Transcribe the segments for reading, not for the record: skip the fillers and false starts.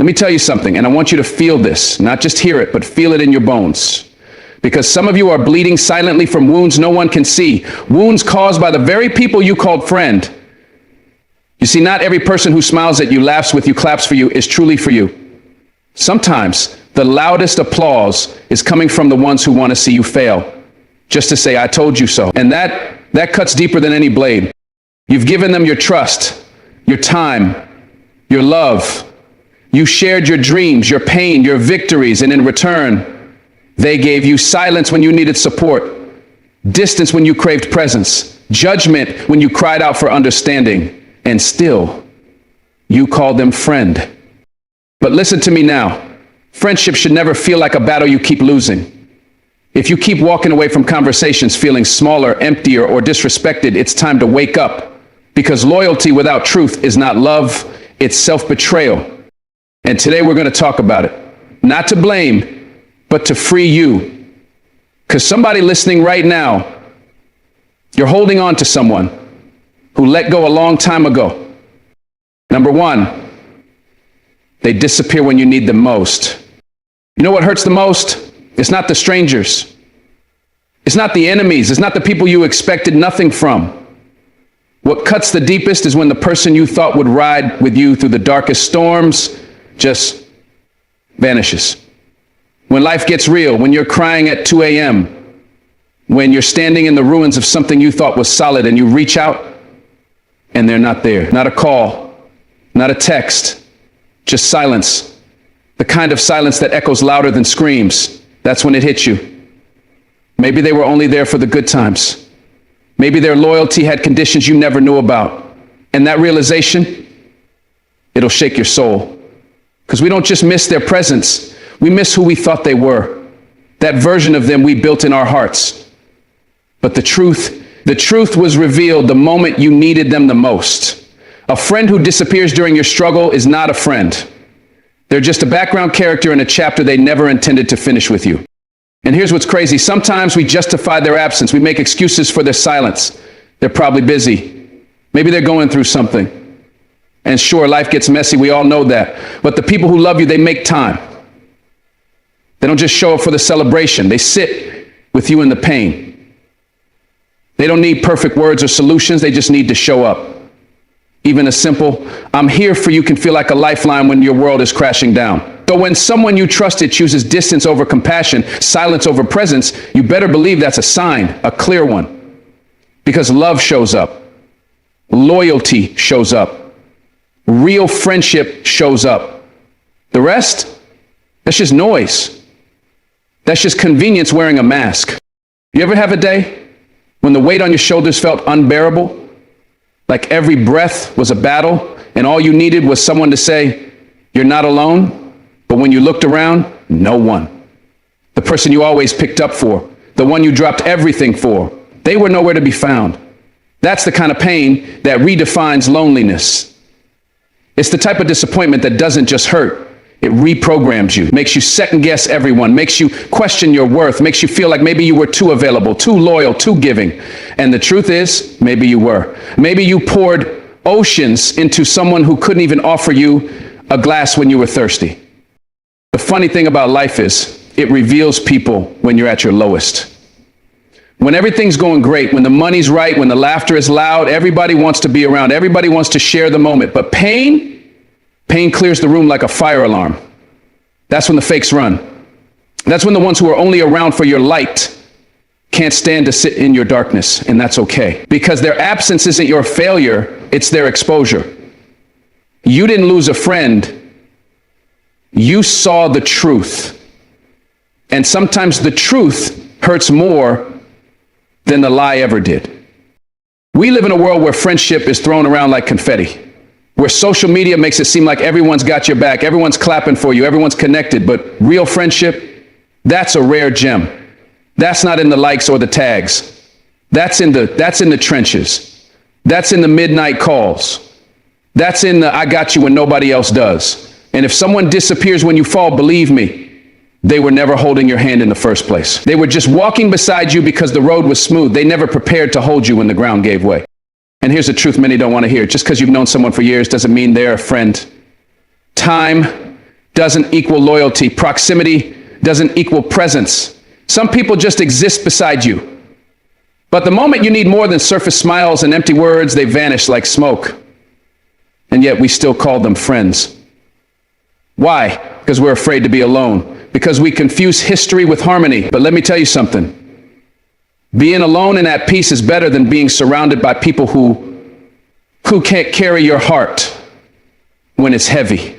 Let me tell you something, and I want you to feel this, not just hear it, but feel it in your bones. Because some of you are bleeding silently from wounds no one can see, wounds caused by the very people you called friend. You see, not every person who smiles at you, laughs with you, claps for you is truly for you. Sometimes the loudest applause is coming from the ones who want to see you fail, just to say, I told you so. And that cuts deeper than any blade. You've given them your trust, your time, your love. You shared your dreams, your pain, your victories, and in return, they gave you silence when you needed support, distance when you craved presence, judgment when you cried out for understanding, and still, you called them friend. But listen to me now. Friendship should never feel like a battle you keep losing. If you keep walking away from conversations feeling smaller, emptier, or disrespected, it's time to wake up. Because loyalty without truth is not love, it's self-betrayal. And today we're going to talk about it. Not to blame, but to free you. Because somebody listening right now, you're holding on to someone who let go a long time ago. Number one, they disappear when you need them most. You know what hurts the most? It's not the strangers. It's not the enemies. It's not the people you expected nothing from. What cuts the deepest is when the person you thought would ride with you through the darkest storms just vanishes. When life gets real, when you're crying at 2 a.m., when you're standing in the ruins of something you thought was solid and you reach out and they're not there. Not a call, not a text, just silence. The kind of silence that echoes louder than screams. That's when it hits you. Maybe they were only there for the good times. Maybe their loyalty had conditions you never knew about. And that realization, it'll shake your soul. Because we don't just miss their presence, we miss who we thought they were. That version of them we built in our hearts. But the truth was revealed the moment you needed them the most. A friend who disappears during your struggle is not a friend. They're just a background character in a chapter they never intended to finish with you. And here's what's crazy. Sometimes we justify their absence. We make excuses for their silence. They're probably busy. Maybe they're going through something. And sure, life gets messy. We all know that. But the people who love you, they make time. They don't just show up for the celebration. They sit with you in the pain. They don't need perfect words or solutions. They just need to show up. Even a simple, I'm here for you can feel like a lifeline when your world is crashing down. So when someone you trusted chooses distance over compassion, silence over presence, you better believe that's a sign, a clear one. Because love shows up. Loyalty shows up. Real friendship shows up. The rest, that's just noise. That's just convenience wearing a mask. You ever have a day when the weight on your shoulders felt unbearable? Like every breath was a battle and all you needed was someone to say, you're not alone. But when you looked around, no one. The person you always picked up for, the one you dropped everything for, they were nowhere to be found. That's the kind of pain that redefines loneliness. It's the type of disappointment that doesn't just hurt. It reprograms you, makes you second guess everyone, makes you question your worth, makes you feel like maybe you were too available, too loyal, too giving. And the truth is, maybe you were. Maybe you poured oceans into someone who couldn't even offer you a glass when you were thirsty. The funny thing about life is, it reveals people when you're at your lowest. When everything's going great, when the money's right, when the laughter is loud, everybody wants to be around, everybody wants to share the moment. But pain clears the room like a fire alarm. That's when the fakes run. That's when the ones who are only around for your light can't stand to sit in your darkness, and that's okay. Because their absence isn't your failure, it's their exposure. You didn't lose a friend. You saw the truth. And sometimes the truth hurts more than the lie ever did. We live in a world where friendship is thrown around like confetti, where social media makes it seem like everyone's got your back, everyone's clapping for you, everyone's connected, but real friendship, that's a rare gem. That's not in the likes or the tags. That's in the trenches. That's in the midnight calls. That's in the I got you when nobody else does. And if someone disappears when you fall, believe me, they were never holding your hand in the first place. They were just walking beside you because the road was smooth. They never prepared to hold you when the ground gave way. And here's the truth many don't want to hear. Just because you've known someone for years doesn't mean they're a friend. Time doesn't equal loyalty. Proximity doesn't equal presence. Some people just exist beside you. But the moment you need more than surface smiles and empty words, they vanish like smoke. And yet we still call them friends. Why? Because we're afraid to be alone. Because we confuse history with harmony. But let me tell you something. Being alone and at peace is better than being surrounded by people who can't carry your heart when it's heavy.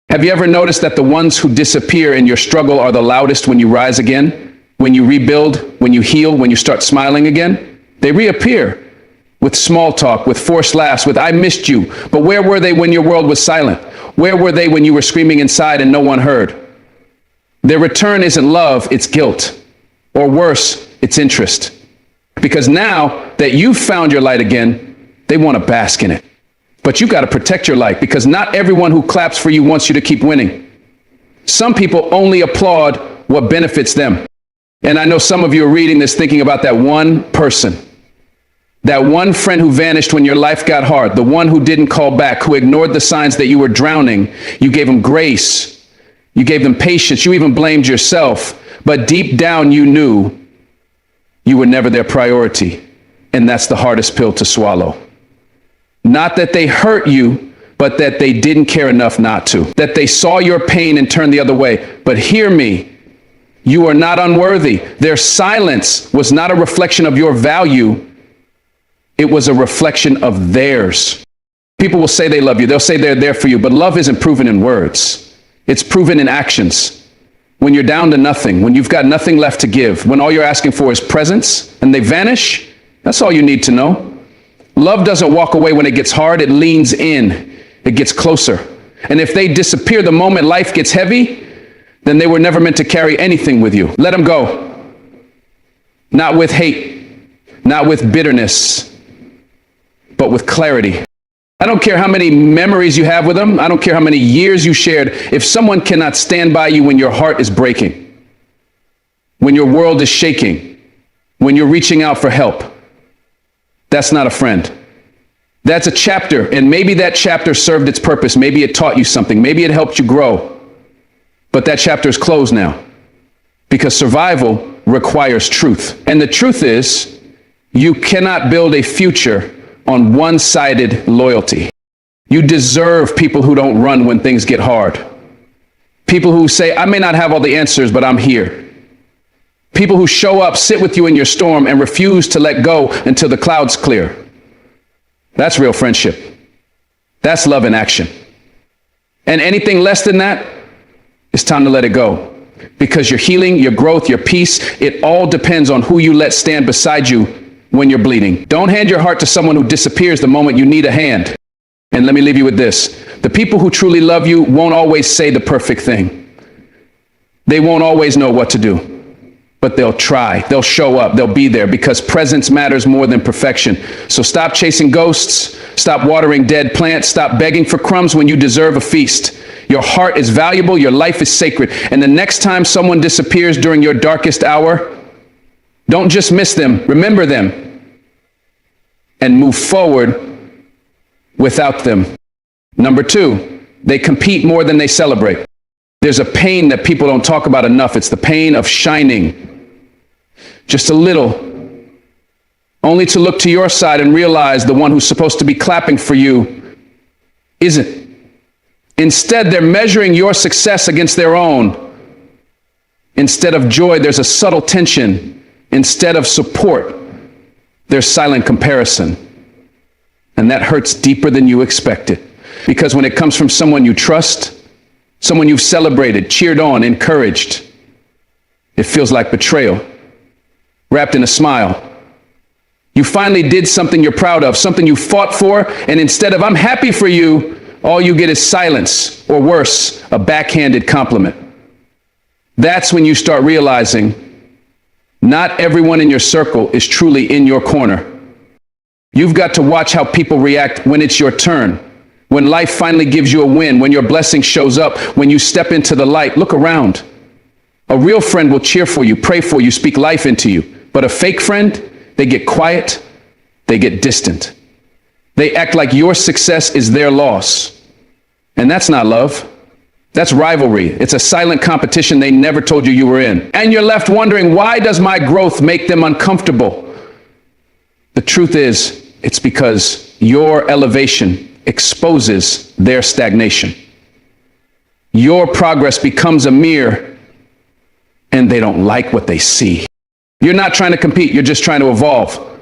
Have you ever noticed that the ones who disappear in your struggle are the loudest when you rise again? When you rebuild, when you heal, when you start smiling again? They reappear with small talk, with forced laughs, with "I missed you." But where were they when your world was silent? Where were they when you were screaming inside and no one heard? Their return isn't love, it's guilt. Or worse, it's interest. Because now that you've found your light again, they want to bask in it. But you've got to protect your light, because not everyone who claps for you wants you to keep winning. Some people only applaud what benefits them. And I know some of you are reading this thinking about that one person, that one friend who vanished when your life got hard, the one who didn't call back, who ignored the signs that you were drowning. You gave them grace. You gave them patience. You even blamed yourself. But deep down, you knew you were never their priority. And that's the hardest pill to swallow. Not that they hurt you, but that they didn't care enough not to. That they saw your pain and turned the other way. But hear me. You are not unworthy. Their silence was not a reflection of your value. It was a reflection of theirs. People will say they love you. They'll say they're there for you. But love isn't proven in words. It's proven in actions. When you're down to nothing, when you've got nothing left to give, when all you're asking for is presence and they vanish, that's all you need to know. Love doesn't walk away when it gets hard. It leans in. It gets closer. And if they disappear the moment life gets heavy, then they were never meant to carry anything with you. Let them go. Not with hate, not with bitterness, but with clarity. I don't care how many memories you have with them. I don't care how many years you shared. If someone cannot stand by you when your heart is breaking, when your world is shaking, when you're reaching out for help, that's not a friend. That's a chapter, and maybe that chapter served its purpose. Maybe it taught you something. Maybe it helped you grow. But that chapter is closed now, because survival requires truth. And the truth is, you cannot build a future on one-sided loyalty. You deserve people who don't run when things get hard. People who say, "I may not have all the answers, but I'm here." People who show up, sit with you in your storm, and refuse to let go until the clouds clear. That's real friendship. That's love in action. And anything less than that, it's time to let it go. Because your healing, your growth, your peace, it all depends on who you let stand beside you when you're bleeding. Don't hand your heart to someone who disappears the moment you need a hand. And let me leave you with this. The people who truly love you won't always say the perfect thing. They won't always know what to do. But they'll try, they'll show up, they'll be there, because presence matters more than perfection. So stop chasing ghosts, stop watering dead plants, stop begging for crumbs when you deserve a feast. Your heart is valuable, your life is sacred. And the next time someone disappears during your darkest hour, don't just miss them, remember them, and move forward without them. Number two, they compete more than they celebrate. There's a pain that people don't talk about enough. It's the pain of shining just a little, only to look to your side and realize the one who's supposed to be clapping for you isn't. Instead, they're measuring your success against their own. Instead of joy, there's a subtle tension. Instead of support, there's silent comparison. And that hurts deeper than you expected. Because when it comes from someone you trust, someone you've celebrated, cheered on, encouraged, it feels like betrayal, wrapped in a smile. You finally did something you're proud of, something you fought for, and instead of "I'm happy for you," all you get is silence, or worse, a backhanded compliment. That's when you start realizing not everyone in your circle is truly in your corner. You've got to watch how people react when it's your turn. When life finally gives you a win, when your blessing shows up, when you step into the light. Look around. A real friend will cheer for you, pray for you, speak life into you. But a fake friend, they get quiet, they get distant. They act like your success is their loss. And that's not love. That's rivalry. It's a silent competition they never told you you were in. And you're left wondering, why does my growth make them uncomfortable? The truth is, it's because your elevation exposes their stagnation. Your progress becomes a mirror, and they don't like what they see. You're not trying to compete, you're just trying to evolve.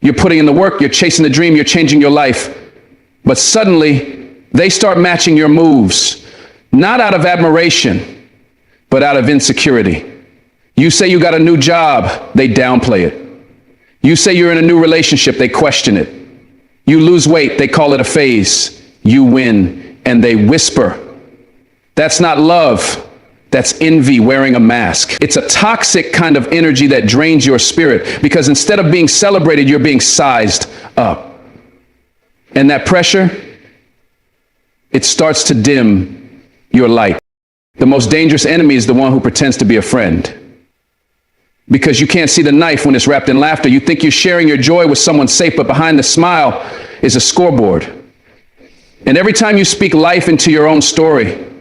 You're putting in the work, you're chasing the dream, you're changing your life. But suddenly, they start matching your moves. Not out of admiration, but out of insecurity. You say you got a new job, they downplay it. You say you're in a new relationship, they question it. You lose weight, they call it a phase. You win, and they whisper. That's not love, that's envy wearing a mask. It's a toxic kind of energy that drains your spirit, because instead of being celebrated, you're being sized up. And that pressure, it starts to dim your light. The most dangerous enemy is the one who pretends to be a friend. Because you can't see the knife when it's wrapped in laughter. You think you're sharing your joy with someone safe, but behind the smile is a scoreboard. And every time you speak life into your own story,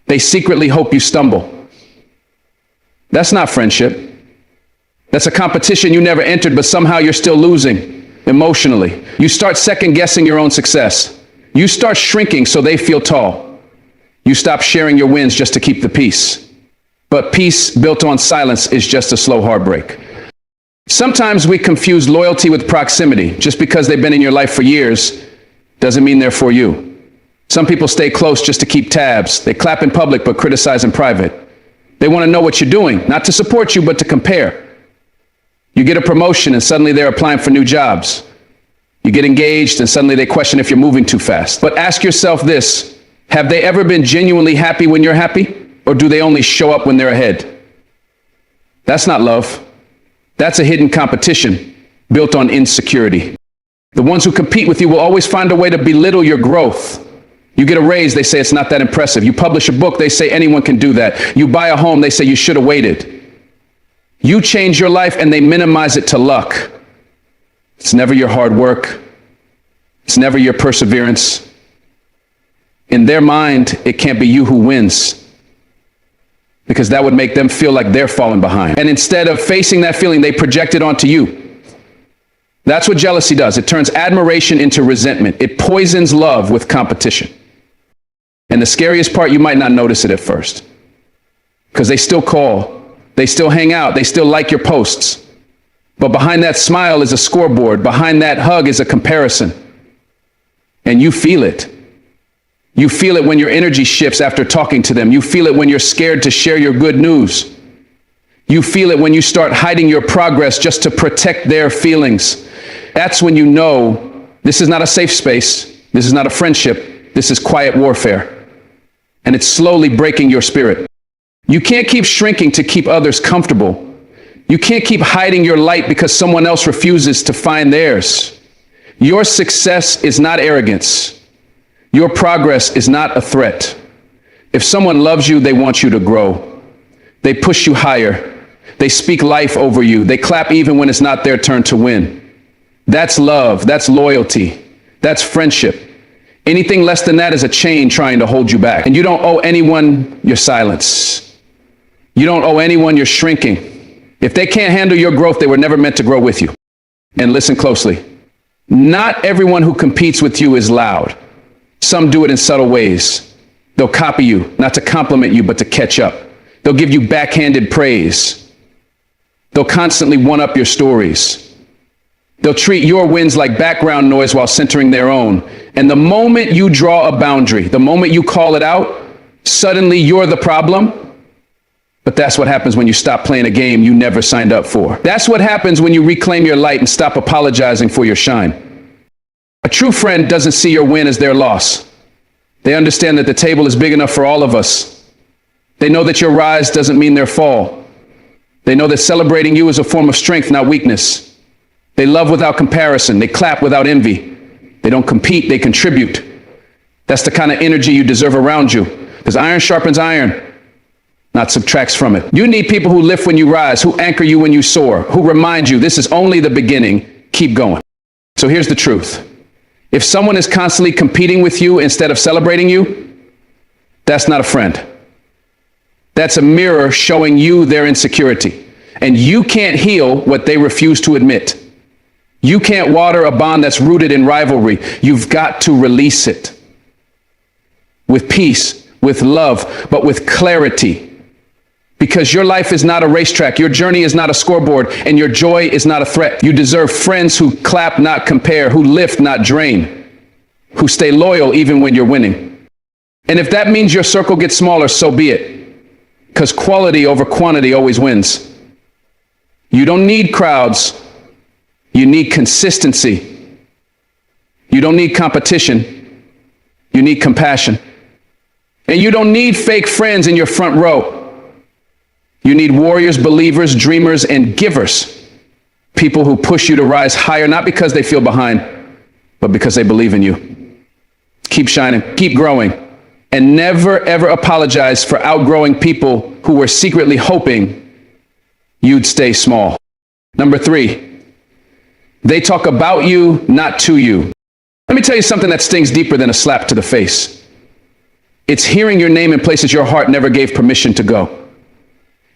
they secretly hope you stumble. That's not friendship. That's a competition you never entered, but somehow you're still losing emotionally. You start second guessing your own success. You start shrinking so they feel tall. You stop sharing your wins just to keep the peace. But peace built on silence is just a slow heartbreak. Sometimes we confuse loyalty with proximity. Just because they've been in your life for years doesn't mean they're for you. Some people stay close just to keep tabs. They clap in public but criticize in private. They want to know what you're doing, not to support you, but to compare. You get a promotion and suddenly they're applying for new jobs. You get engaged and suddenly they question if you're moving too fast. But ask yourself this. Have they ever been genuinely happy when you're happy? Or do they only show up when they're ahead? That's not love. That's a hidden competition built on insecurity. The ones who compete with you will always find a way to belittle your growth. You get a raise, they say it's not that impressive. You publish a book, they say anyone can do that. You buy a home, they say you should have waited. You change your life and they minimize it to luck. It's never your hard work. It's never your perseverance. In their mind, it can't be you who wins, because that would make them feel like they're falling behind. And instead of facing that feeling, they project it onto you. That's what jealousy does. It turns admiration into resentment. It poisons love with competition. And the scariest part, you might not notice it at first, because they still call, they still hang out, they still like your posts. But behind that smile is a scoreboard. Behind that hug is a comparison. And you feel it. You feel it when your energy shifts after talking to them. You feel it when you're scared to share your good news. You feel it when you start hiding your progress just to protect their feelings. That's when you know this is not a safe space. This is not a friendship. This is quiet warfare. And it's slowly breaking your spirit. You can't keep shrinking to keep others comfortable. You can't keep hiding your light because someone else refuses to find theirs. Your success is not arrogance. Your progress is not a threat. If someone loves you, they want you to grow. They push you higher. They speak life over you. They clap even when it's not their turn to win. That's love. That's loyalty. That's friendship. Anything less than that is a chain trying to hold you back. And you don't owe anyone your silence. You don't owe anyone your shrinking. If they can't handle your growth, they were never meant to grow with you. And listen closely. Not everyone who competes with you is loud. Some do it in subtle ways. They'll copy you, not to compliment you, but to catch up. They'll give you backhanded praise. They'll constantly one-up your stories. They'll treat your wins like background noise while centering their own. And the moment you draw a boundary, the moment you call it out, suddenly you're the problem. But that's what happens when you stop playing a game you never signed up for. That's what happens when you reclaim your light and stop apologizing for your shine. A true friend doesn't see your win as their loss. They understand that the table is big enough for all of us. They know that your rise doesn't mean their fall. They know that celebrating you is a form of strength, not weakness. They love without comparison. They clap without envy. They don't compete, they contribute. That's the kind of energy you deserve around you, because iron sharpens iron, not subtracts from it. You need people who lift when you rise, who anchor you when you soar, who remind you this is only the beginning, keep going. So here's the truth. If someone is constantly competing with you instead of celebrating you, That's not a friend. That's a mirror showing you their insecurity. And you can't heal what they refuse to admit. You can't water a bond that's rooted in rivalry. You've got to release it. With peace, with love, but with clarity. Because your life is not a racetrack, your journey is not a scoreboard, and your joy is not a threat. You deserve friends who clap, not compare, who lift, not drain, who stay loyal even when you're winning. And if that means your circle gets smaller, so be it. Because quality over quantity always wins. You don't need crowds. You need consistency. You don't need competition. You need compassion. And you don't need fake friends in your front row. You need warriors, believers, dreamers, and givers. People who push you to rise higher, not because they feel behind, but because they believe in you. Keep shining, keep growing, and never, ever apologize for outgrowing people who were secretly hoping you'd stay small. Number 3, they talk about you, not to you. Let me tell you something that stings deeper than a slap to the face. It's hearing your name in places your heart never gave permission to go.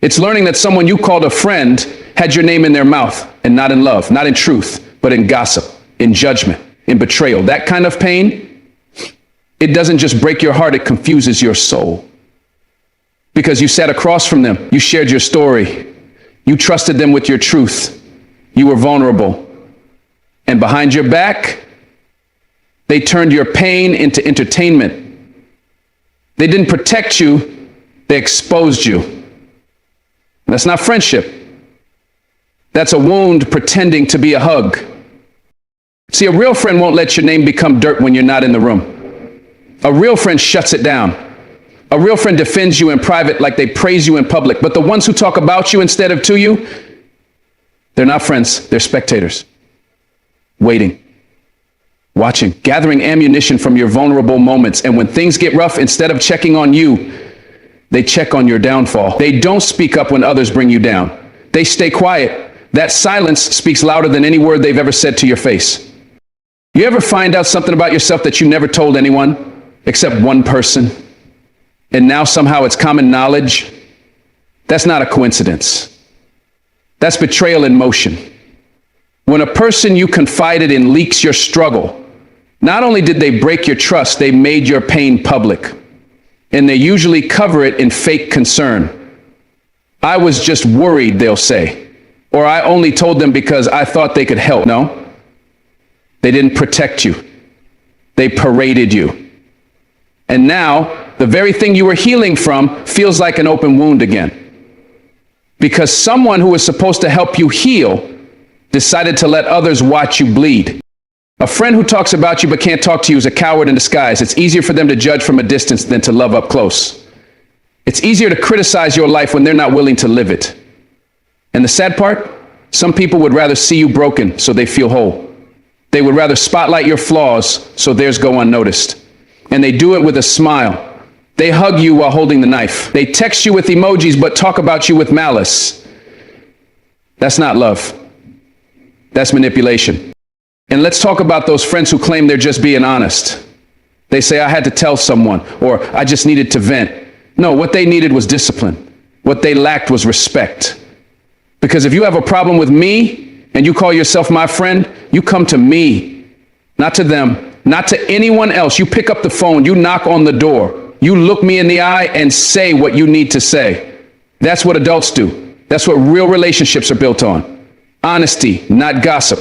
It's learning that someone you called a friend had your name in their mouth, and not in love, not in truth, but in gossip, in judgment, in betrayal. That kind of pain, it doesn't just break your heart, it confuses your soul. Because you sat across from them, you shared your story, you trusted them with your truth, you were vulnerable. And behind your back, they turned your pain into entertainment. They didn't protect you, they exposed you. That's not friendship. That's a wound pretending to be a hug. See, a real friend won't let your name become dirt when you're not in the room. A real friend shuts it down. A real friend defends you in private like they praise you in public. But the ones who talk about you instead of to you, they're not friends, they're spectators. Waiting, watching, gathering ammunition from your vulnerable moments. And when things get rough, instead of checking on you, they check on your downfall. They don't speak up when others bring you down. They stay quiet. That silence speaks louder than any word they've ever said to your face. You ever find out something about yourself that you never told anyone except one person? And now somehow it's common knowledge? That's not a coincidence. That's betrayal in motion. When a person you confided in leaks your struggle, not only did they break your trust, they made your pain public. And they usually cover it in fake concern. I was just worried, they'll say. Or I only told them because I thought they could help. No, they didn't protect you. They paraded you. And now, the very thing you were healing from feels like an open wound again. Because someone who was supposed to help you heal decided to let others watch you bleed. A friend who talks about you but can't talk to you is a coward in disguise. It's easier for them to judge from a distance than to love up close. It's easier to criticize your life when they're not willing to live it. And the sad part, some people would rather see you broken so they feel whole. They would rather spotlight your flaws so theirs go unnoticed. And they do it with a smile. They hug you while holding the knife. They text you with emojis but talk about you with malice. That's not love. That's manipulation. And let's talk about those friends who claim they're just being honest. They say, I had to tell someone, or I just needed to vent. No, what they needed was discipline. What they lacked was respect. Because if you have a problem with me and you call yourself my friend, you come to me, not to them, not to anyone else. You pick up the phone, you knock on the door, you look me in the eye and say what you need to say. That's what adults do. That's what real relationships are built on. Honesty, not gossip.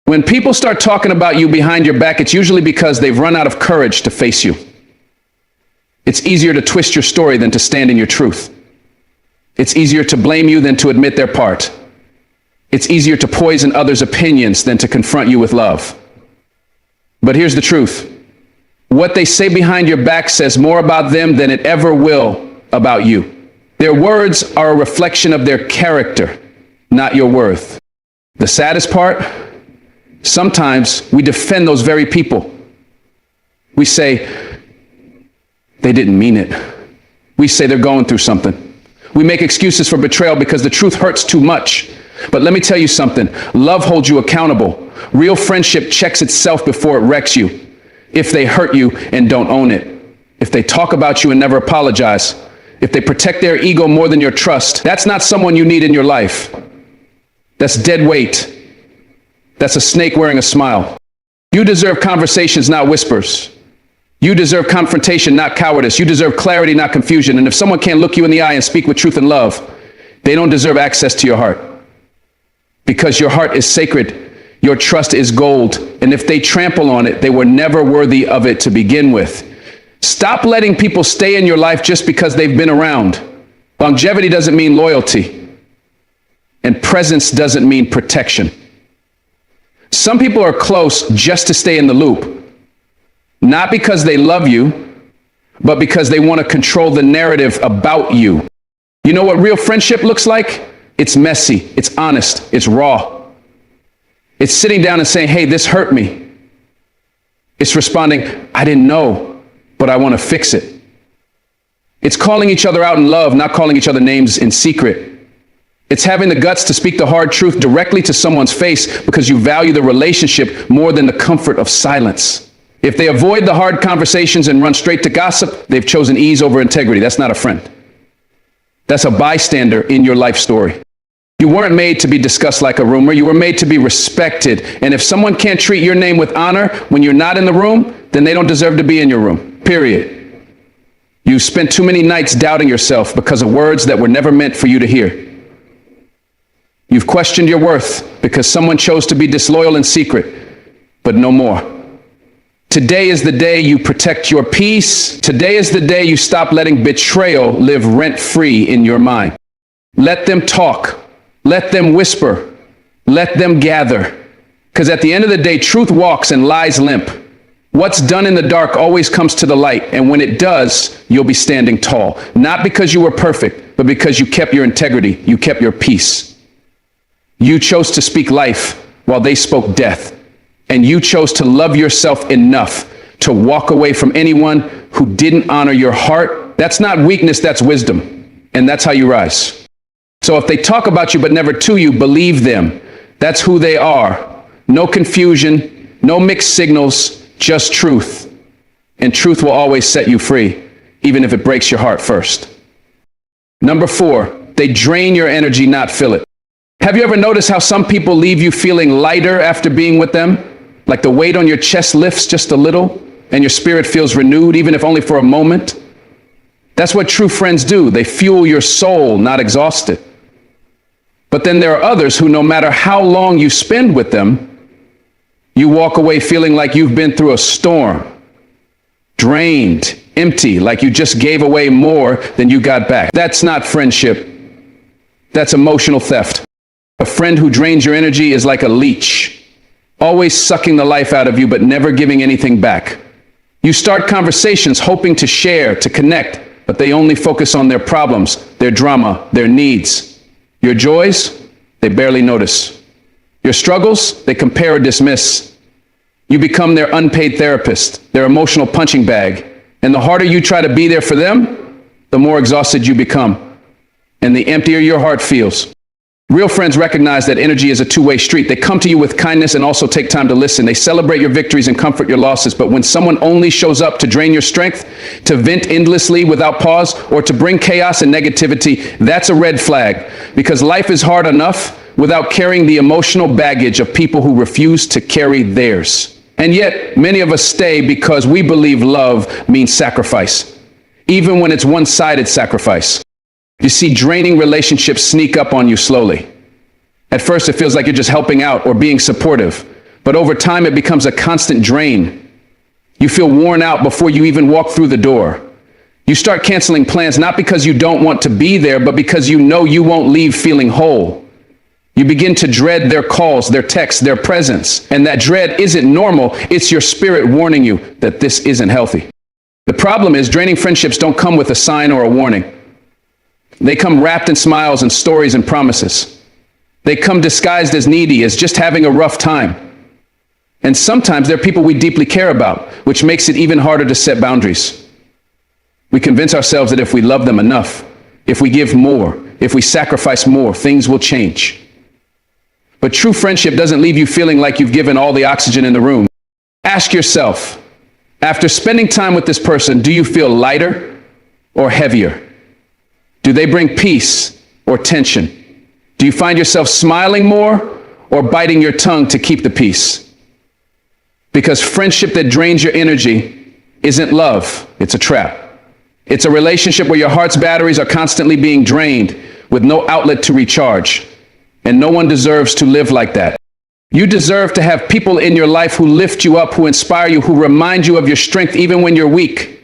When people start talking about you behind your back, it's usually because they've run out of courage to face you. It's easier to twist your story than to stand in your truth. It's easier to blame you than to admit their part. It's easier to poison others' opinions than to confront you with love. But here's the truth. What they say behind your back says more about them than it ever will about you. Their words are a reflection of their character, not your worth. The saddest part, sometimes we defend those very people. We say, they didn't mean it. We say they're going through something. We make excuses for betrayal because the truth hurts too much. But let me tell you something. Love holds you accountable. Real friendship checks itself before it wrecks you. If they hurt you and don't own it. if they talk about you and never apologize, if they protect their ego more than your trust, that's not someone you need in your life. That's dead weight. That's a snake wearing a smile. You deserve conversations, not whispers. You deserve confrontation, not cowardice. You deserve clarity, not confusion. And if someone can't look you in the eye and speak with truth and love, they don't deserve access to your heart. Because your heart is sacred. Your trust is gold. And if they trample on it, they were never worthy of it to begin with. Stop letting people stay in your life just because they've been around. Longevity doesn't mean loyalty. And presence doesn't mean protection. Some people are close just to stay in the loop. Not because they love you, but because they want to control the narrative about you. You know what real friendship looks like? It's messy, it's honest, it's raw. It's sitting down and saying, hey, this hurt me. It's responding, I didn't know, but I want to fix it. It's calling each other out in love, not calling each other names in secret. It's having the guts to speak the hard truth directly to someone's face because you value the relationship more than the comfort of silence. If they avoid the hard conversations and run straight to gossip, they've chosen ease over integrity. That's not a friend. That's a bystander in your life story. You weren't made to be discussed like a rumor. You were made to be respected. And if someone can't treat your name with honor when you're not in the room, then they don't deserve to be in your room, period. You spent too many nights doubting yourself because of words that were never meant for you to hear. You've questioned your worth because someone chose to be disloyal in secret, but no more. Today is the day you protect your peace. Today is the day you stop letting betrayal live rent-free in your mind. Let them talk. Let them whisper. Let them gather. Because at the end of the day, truth walks and lies limp. What's done in the dark always comes to the light. And when it does, you'll be standing tall. Not because you were perfect, but because you kept your integrity. You kept your peace. You chose to speak life while they spoke death. And you chose to love yourself enough to walk away from anyone who didn't honor your heart. That's not weakness, that's wisdom. And that's how you rise. So if they talk about you but never to you, believe them. That's who they are. No confusion, no mixed signals, just truth. And truth will always set you free, even if it breaks your heart first. Number 4, they drain your energy, not fill it. Have you ever noticed how some people leave you feeling lighter after being with them? Like the weight on your chest lifts just a little and your spirit feels renewed, even if only for a moment. That's what true friends do. They fuel your soul, not exhaust it. But then there are others who, no matter how long you spend with them, you walk away feeling like you've been through a storm, drained, empty, like you just gave away more than you got back. That's not friendship. That's emotional theft. A friend who drains your energy is like a leech, always sucking the life out of you, but never giving anything back. You start conversations hoping to share, to connect, but they only focus on their problems, their drama, their needs. Your joys, they barely notice. Your struggles, they compare or dismiss. You become their unpaid therapist, their emotional punching bag. And the harder you try to be there for them, the more exhausted you become, and the emptier your heart feels. Real friends recognize that energy is a two-way street. They come to you with kindness and also take time to listen. They celebrate your victories and comfort your losses. But when someone only shows up to drain your strength, to vent endlessly without pause, or to bring chaos and negativity, that's a red flag. Because life is hard enough without carrying the emotional baggage of people who refuse to carry theirs. And yet, many of us stay because we believe love means sacrifice, even when it's one-sided sacrifice. You see, draining relationships sneak up on you slowly. At first, it feels like you're just helping out or being supportive, but over time, it becomes a constant drain. You feel worn out before you even walk through the door. You start canceling plans, not because you don't want to be there, but because you know you won't leave feeling whole. You begin to dread their calls, their texts, their presence. And that dread isn't normal. It's your spirit warning you that this isn't healthy. The problem is draining friendships don't come with a sign or a warning. They come wrapped in smiles and stories and promises. They come disguised as needy, as just having a rough time. And sometimes they're people we deeply care about, which makes it even harder to set boundaries. We convince ourselves that if we love them enough, if we give more, if we sacrifice more, things will change. But true friendship doesn't leave you feeling like you've given all the oxygen in the room. Ask yourself, After spending time with this person, do you feel lighter or heavier? Do they bring peace or tension? Do you find yourself smiling more or biting your tongue to keep the peace? Because friendship that drains your energy isn't love, it's a trap. It's a relationship where your heart's batteries are constantly being drained with no outlet to recharge. And no one deserves to live like that. You deserve to have people in your life who lift you up, who inspire you, who remind you of your strength even when you're weak.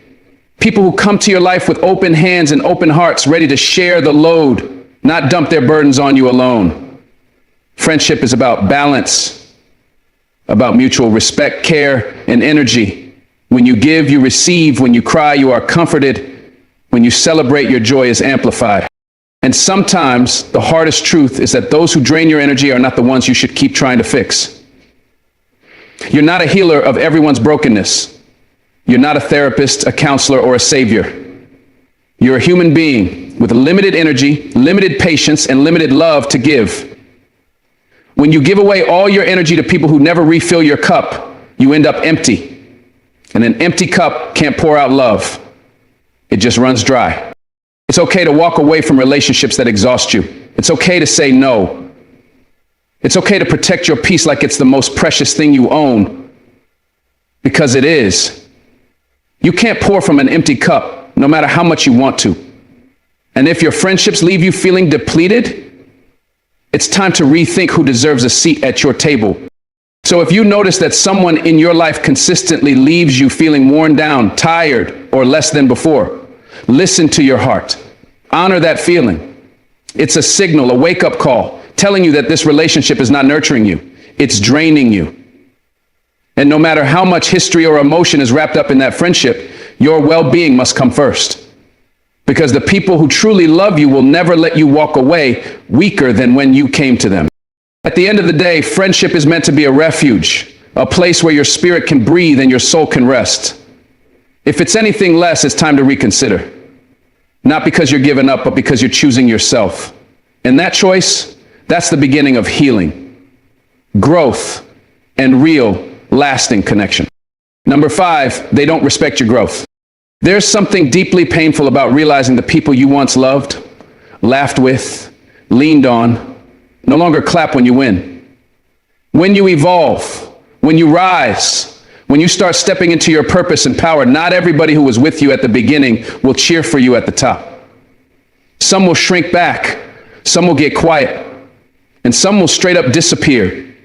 People who come to your life with open hands and open hearts, ready to share the load, not dump their burdens on you alone. Friendship is about balance, about mutual respect, care, and energy. When you give, you receive. When you cry, you are comforted. When you celebrate, your joy is amplified. And sometimes the hardest truth is that those who drain your energy are not the ones you should keep trying to fix. You're not a healer of everyone's brokenness. You're not a therapist, a counselor, or a savior. You're a human being with limited energy, limited patience, and limited love to give. When you give away all your energy to people who never refill your cup, you end up empty. And an empty cup can't pour out love. It just runs dry. It's okay to walk away from relationships that exhaust you. It's okay to say no. It's okay to protect your peace like it's the most precious thing you own, because it is. You can't pour from an empty cup, no matter how much you want to. And if your friendships leave you feeling depleted, it's time to rethink who deserves a seat at your table. So if you notice that someone in your life consistently leaves you feeling worn down, tired, or less than before, listen to your heart. Honor that feeling. It's a signal, a wake-up call, telling you that this relationship is not nurturing you. It's draining you. And no matter how much history or emotion is wrapped up in that friendship, your well-being must come first. Because the people who truly love you will never let you walk away weaker than when you came to them. At the end of the day, friendship is meant to be a refuge, a place where your spirit can breathe and your soul can rest. If it's anything less, it's time to reconsider. Not because you're giving up, but because you're choosing yourself. And that choice, that's the beginning of healing, growth, and real, lasting connection. Number 5, they don't respect your growth. There's something deeply painful about realizing the people you once loved, laughed with, leaned on, no longer clap when you win. When you evolve, when you rise, when you start stepping into your purpose and power, not everybody who was with you at the beginning will cheer for you at the top. Some will shrink back, some will get quiet, and some will straight up disappear.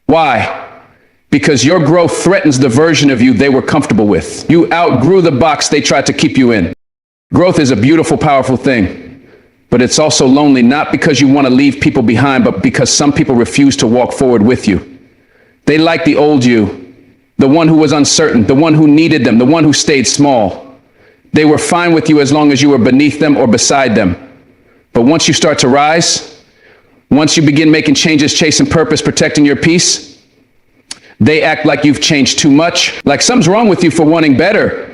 Why? Because your growth threatens the version of you they were comfortable with. You outgrew the box they tried to keep you in. Growth is a beautiful, powerful thing. But it's also lonely, not because you want to leave people behind, but because some people refuse to walk forward with you. They like the old you, the one who was uncertain, the one who needed them, the one who stayed small. They were fine with you as long as you were beneath them or beside them. But once you start to rise, once you begin making changes, chasing purpose, protecting your peace, they act like you've changed too much, like something's wrong with you for wanting better.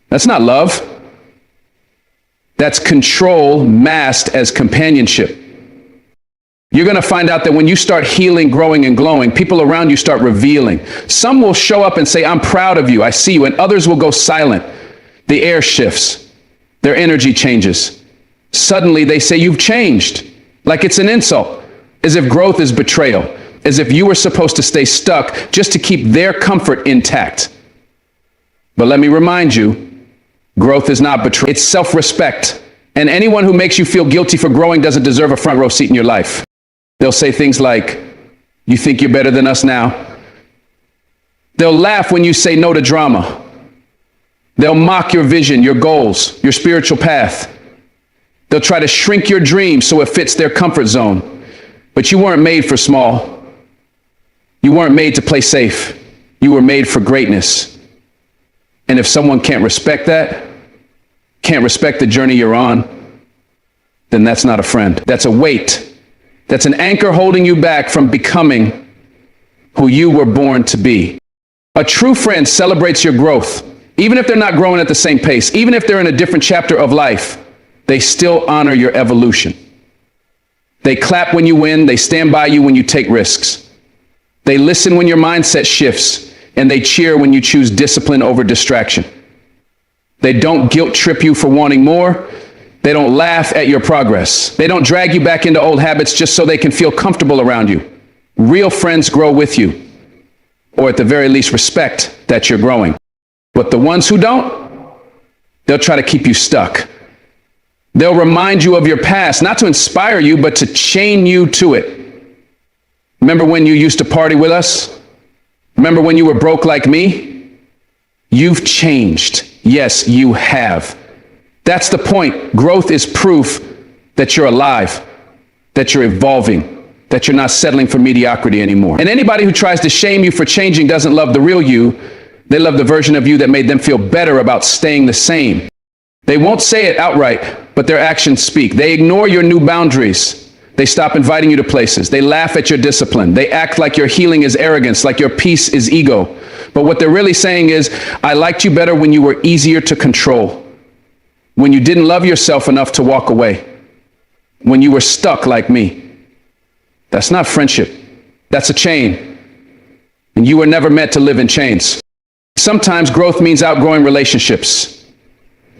That's not love. That's control masked as companionship. You're going to find out that when you start healing, growing, and glowing, people around you start revealing. Some will show up and say, I'm proud of you, I see you, and others will go silent. The air shifts. Their energy changes. Suddenly they say you've changed, like it's an insult, as if growth is betrayal, as if you were supposed to stay stuck just to keep their comfort intact. But let me remind you, growth is not betrayal, it's self-respect. And anyone who makes you feel guilty for growing doesn't deserve a front row seat in your life. They'll say things like, you think you're better than us now? They'll laugh when you say no to drama. They'll mock your vision, your goals, your spiritual path. They'll try to shrink your dreams so it fits their comfort zone. But you weren't made for small. You weren't made to play safe. You were made for greatness. And if someone can't respect that, can't respect the journey you're on, then that's not a friend. That's a weight. That's an anchor holding you back from becoming who you were born to be. A true friend celebrates your growth. Even if they're not growing at the same pace, even if they're in a different chapter of life, they still honor your evolution. They clap when you win. They stand by you when you take risks. They listen when your mindset shifts, and they cheer when you choose discipline over distraction. They don't guilt trip you for wanting more. They don't laugh at your progress. They don't drag you back into old habits just so they can feel comfortable around you. Real friends grow with you, or at the very least respect that you're growing. But the ones who don't, they'll try to keep you stuck. They'll remind you of your past, not to inspire you, but to chain you to it. Remember when you used to party with us? Remember when you were broke like me? You've changed. Yes, you have. That's the point. Growth is proof that you're alive, that you're evolving, that you're not settling for mediocrity anymore. And anybody who tries to shame you for changing doesn't love the real you. They love the version of you that made them feel better about staying the same. They won't say it outright, but their actions speak. They ignore your new boundaries. They stop inviting you to places. They laugh at your discipline. They act like your healing is arrogance, like your peace is ego. But what they're really saying is, I liked you better when you were easier to control, when you didn't love yourself enough to walk away, when you were stuck like me. That's not friendship. That's a chain. And you were never meant to live in chains. Sometimes growth means outgrowing relationships.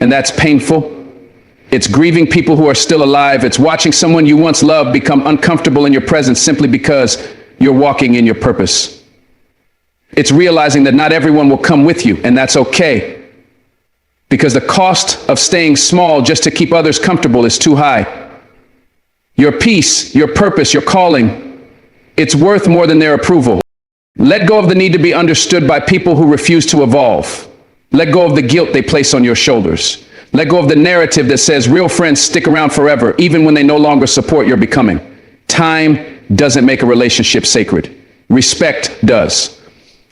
And that's painful. It's grieving people who are still alive. It's watching someone you once loved become uncomfortable in your presence simply because you're walking in your purpose. It's realizing that not everyone will come with you, and that's okay. Because the cost of staying small just to keep others comfortable is too high. Your peace, your purpose, your calling, it's worth more than their approval. Let go of the need to be understood by people who refuse to evolve. Let go of the guilt they place on your shoulders. Let go of the narrative that says real friends stick around forever, even when they no longer support your becoming. Time doesn't make a relationship sacred. Respect does.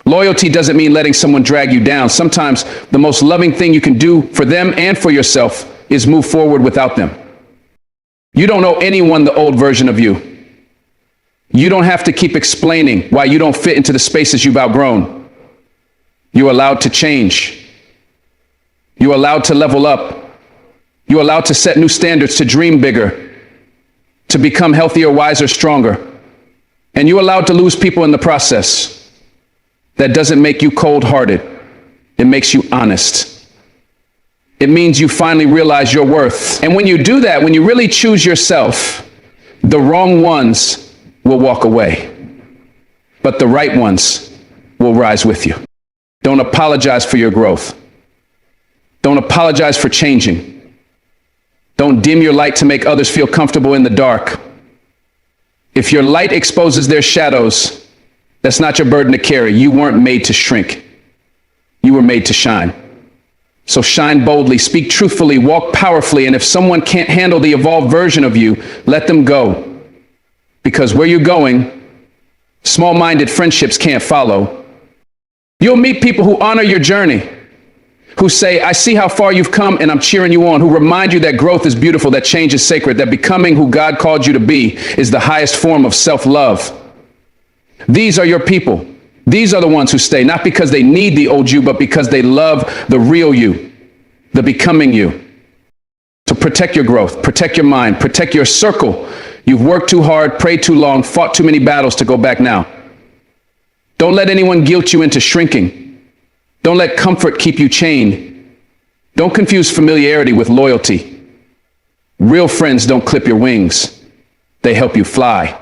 Loyalty doesn't mean letting someone drag you down. Sometimes the most loving thing you can do for them and for yourself is move forward without them. You don't owe anyone the old version of you. You don't have to keep explaining why you don't fit into the spaces you've outgrown. You're allowed to change. You're allowed to level up. You're allowed to set new standards, to dream bigger, to become healthier, wiser, stronger. And you're allowed to lose people in the process. That doesn't make you cold-hearted. It makes you honest. It means you finally realize your worth. And when you do that, when you really choose yourself, the wrong ones will walk away, but the right ones will rise with you. Don't apologize for your growth. Don't apologize for changing. Don't dim your light to make others feel comfortable in the dark. If your light exposes their shadows, that's not your burden to carry. You weren't made to shrink. You were made to shine. So shine boldly, speak truthfully, walk powerfully, and if someone can't handle the evolved version of you, let them go. Because where you're going, small-minded friendships can't follow. You'll meet people who honor your journey, who say, I see how far you've come and I'm cheering you on, who remind you that growth is beautiful, that change is sacred, that becoming who God called you to be is the highest form of self-love. These are your people. These are the ones who stay, not because they need the old you, but because they love the real you, the becoming you. So protect your growth, protect your mind, protect your circle. You've worked too hard, prayed too long, fought too many battles to go back now. Don't let anyone guilt you into shrinking. Don't let comfort keep you chained. Don't confuse familiarity with loyalty. Real friends don't clip your wings. They help you fly.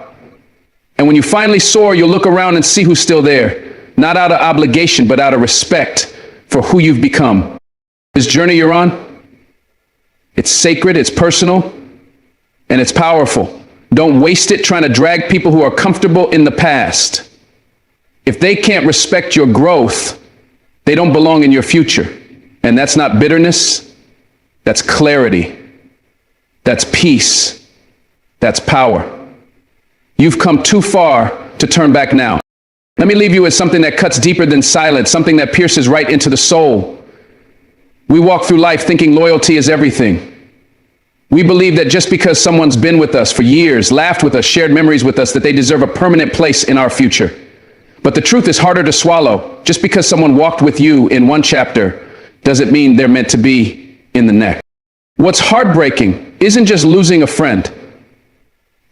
And when you finally soar, you'll look around and see who's still there, not out of obligation, but out of respect for who you've become. This journey you're on, it's sacred, it's personal, and it's powerful. Don't waste it trying to drag people who are comfortable in the past. If they can't respect your growth, they don't belong in your future. And that's not bitterness, that's clarity, that's peace, that's power. You've come too far to turn back now. Let me leave you with something that cuts deeper than silence, something that pierces right into the soul. We walk through life thinking loyalty is everything. We believe that just because someone's been with us for years, laughed with us, shared memories with us, that they deserve a permanent place in our future. But the truth is harder to swallow. Just because someone walked with you in one chapter doesn't mean they're meant to be in the next. What's heartbreaking isn't just losing a friend.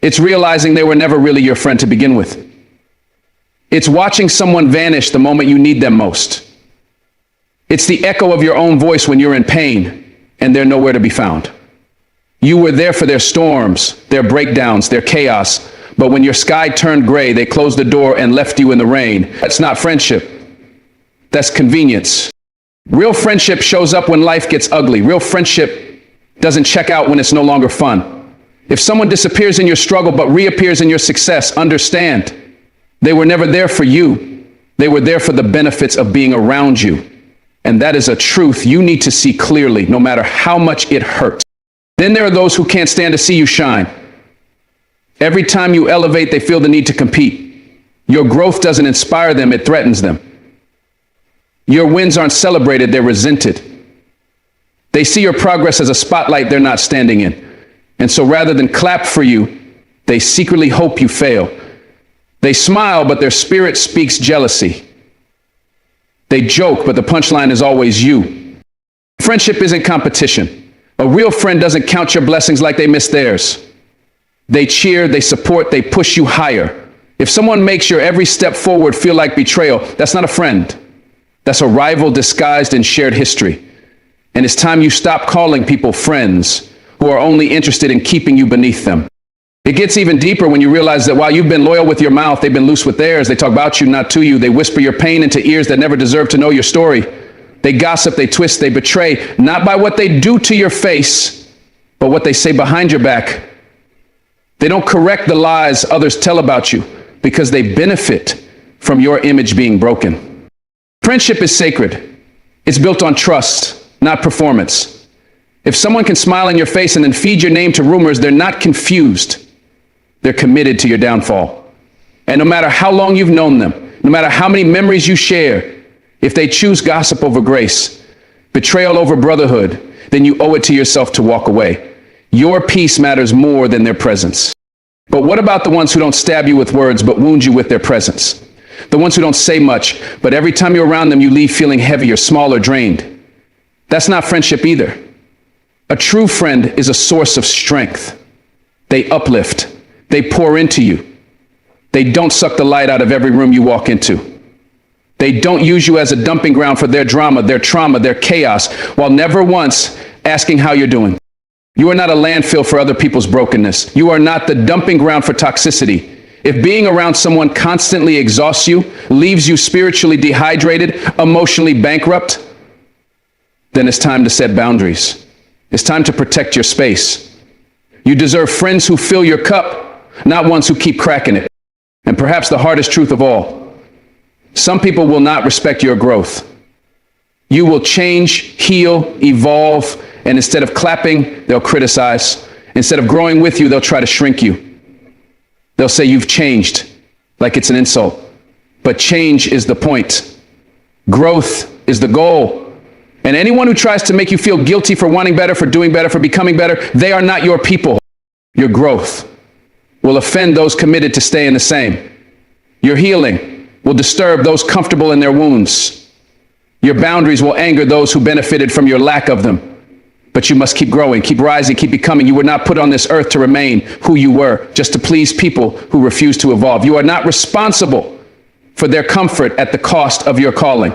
It's realizing they were never really your friend to begin with. It's watching someone vanish the moment you need them most. It's the echo of your own voice when you're in pain and they're nowhere to be found. You were there for their storms, their breakdowns, their chaos, but when your sky turned gray, they closed the door and left you in the rain. That's not friendship. That's convenience. Real friendship shows up when life gets ugly. Real friendship doesn't check out when it's no longer fun. If someone disappears in your struggle but reappears in your success, understand they were never there for you. They were there for the benefits of being around you. And that is a truth you need to see clearly, no matter how much it hurts. Then there are those who can't stand to see you shine. Every time you elevate, they feel the need to compete. Your growth doesn't inspire them, it threatens them. Your wins aren't celebrated, they're resented. They see your progress as a spotlight they're not standing in. And so rather than clap for you, they secretly hope you fail. They smile, but their spirit speaks jealousy. They joke, but the punchline is always you. Friendship isn't competition. A real friend doesn't count your blessings like they miss theirs. They cheer, they support, they push you higher. If someone makes your every step forward feel like betrayal, that's not a friend. That's a rival disguised in shared history. And it's time you stop calling people friends who are only interested in keeping you beneath them. It gets even deeper when you realize that while you've been loyal with your mouth, they've been loose with theirs. They talk about you, not to you. They whisper your pain into ears that never deserve to know your story. They gossip, they twist, they betray, not by what they do to your face, but what they say behind your back. They don't correct the lies others tell about you because they benefit from your image being broken. Friendship is sacred. It's built on trust, not performance. If someone can smile in your face and then feed your name to rumors, they're not confused. They're committed to your downfall. And no matter how long you've known them, no matter how many memories you share, if they choose gossip over grace, betrayal over brotherhood, then you owe it to yourself to walk away. Your peace matters more than their presence. But what about the ones who don't stab you with words, but wound you with their presence? The ones who don't say much, but every time you're around them, you leave feeling heavier, smaller, drained. That's not friendship either. A true friend is a source of strength. They uplift. They pour into you. They don't suck the light out of every room you walk into. They don't use you as a dumping ground for their drama, their trauma, their chaos, while never once asking how you're doing. You are not a landfill for other people's brokenness. You are not the dumping ground for toxicity. If being around someone constantly exhausts you, leaves you spiritually dehydrated, emotionally bankrupt, then it's time to set boundaries. It's time to protect your space. You deserve friends who fill your cup, not ones who keep cracking it. And perhaps the hardest truth of all, some people will not respect your growth. You will change, heal, evolve, and instead of clapping, they'll criticize. Instead of growing with you, they'll try to shrink you. They'll say you've changed, like it's an insult. But change is the point. Growth is the goal. And anyone who tries to make you feel guilty for wanting better, for doing better, for becoming better, they are not your people. Your growth will offend those committed to staying the same. Your healing will disturb those comfortable in their wounds. Your boundaries will anger those who benefited from your lack of them. But you must keep growing, keep rising, keep becoming. You were not put on this earth to remain who you were, just to please people who refuse to evolve. You are not responsible for their comfort at the cost of your calling.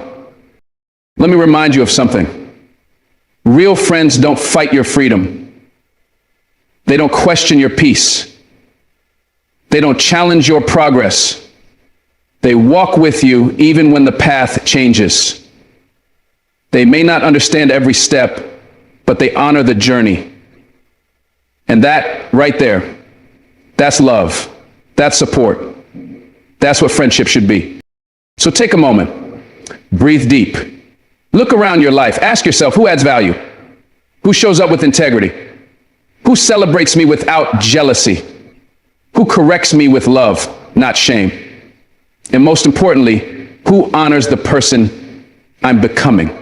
Let me remind you of something. Real friends don't fight your freedom. They don't question your peace. They don't challenge your progress. They walk with you even when the path changes. They may not understand every step, but they honor the journey. And that right there, that's love. That's support. That's what friendship should be. So take a moment, breathe deep. Look around your life. Ask yourself, who adds value? Who shows up with integrity? Who celebrates me without jealousy? Who corrects me with love, not shame? And most importantly, who honors the person I'm becoming?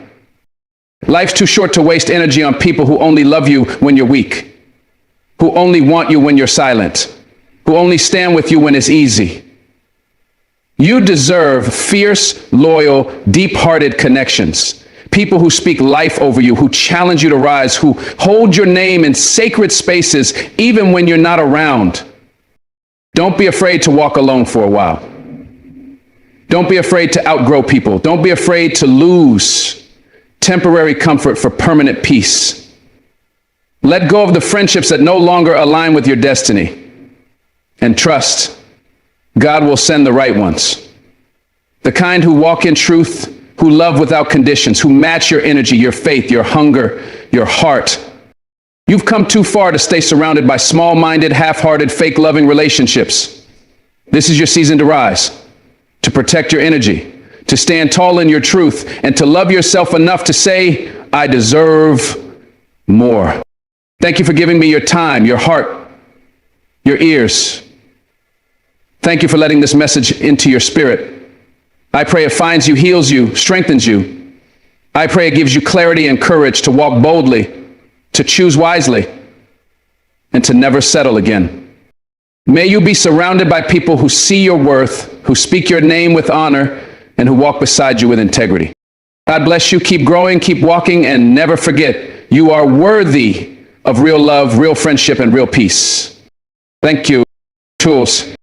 Life's too short to waste energy on people who only love you when you're weak, who only want you when you're silent, who only stand with you when it's easy. You deserve fierce, loyal, deep-hearted connections. People who speak life over you, who challenge you to rise, who hold your name in sacred spaces even when you're not around. Don't be afraid to walk alone for a while. Don't be afraid to outgrow people. Don't be afraid to lose temporary comfort for permanent peace. Let go of the friendships that no longer align with your destiny. And trust God will send the right ones. The kind who walk in truth, who love without conditions, who match your energy, your faith, your hunger, your heart. You've come too far to stay surrounded by small-minded, half-hearted, fake-loving relationships. This is your season to rise, to protect your energy, to stand tall in your truth, and to love yourself enough to say, I deserve more. Thank you for giving me your time, your heart, your ears. Thank you for letting this message into your spirit. I pray it finds you, heals you, strengthens you. I pray it gives you clarity and courage to walk boldly, to choose wisely, and to never settle again. May you be surrounded by people who see your worth, who speak your name with honor, and who walk beside you with integrity. God bless you. Keep growing, keep walking, and never forget, you are worthy of real love, real friendship, and real peace. Thank you. Tools.